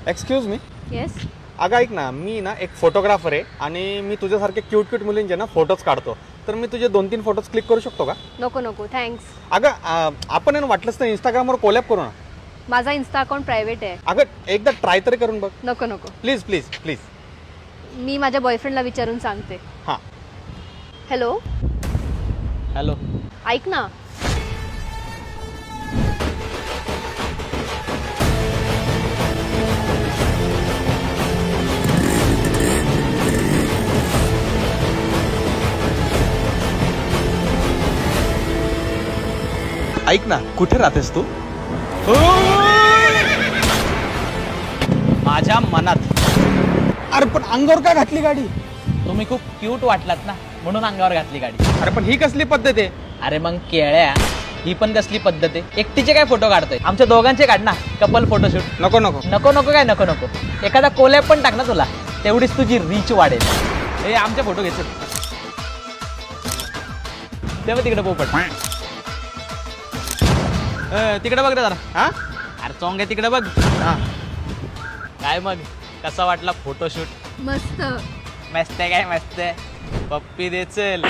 Excuse me. Yes. अगं ऐक ना, मी ना एक फोटोग्राफर आहे आणि मी तुझ्यासारखे क्यूट क्यूट मुलींचे ना फोटोज काढतो. तर मी तुझे 2-3 फोटोज क्लिक करू शकतो का? नको नको थँक्स. अगं आपण आहे ना वाटलंच तर इंस्टाग्रामवर कोलॅब करू ना. माझा इन्स्टा अकाउंट प्रायव्हेट आहे. अगं एकदा ट्राय तरी करून बघ. नको नको प्लीज प्लीज प्लीज. मी माझ्या बॉयफ्रेंडला विचारून सांगते. हां. हॅलो. हॅलो. ऐक ना. ऐक ना, कुठे राहतेस तू? माझ्या मनात. अरे पण अंगावर का घातली गाडी? तुम्ही खूप क्यूट वाटलात ना, म्हणून अंगावर घातली गाडी. अरे पण ही कसली पद्धत आहे? अरे मग केळ्या, ही पण कसली पद्धत आहे? एकटीचे काय फोटो काढतोय? आमच्या दोघांचे काढ ना, कपल फोटोशूट. नको नको नको नको काय नको नको. एखादा कोलॅब पण टाक ना तुला, तेवढीच तुझी रीच वाढेल. हे आमचे फोटो घ्यायचे तेव्हा तिकडे पोपट. तिकडे बघ रे जरा. हा अरे चोंग आहे तिकडे बघ. हा. काय मग कसा वाटला फोटोशूट? मस्त. मस्त आहे काय? मस्त आहे. पप्पी दे चल.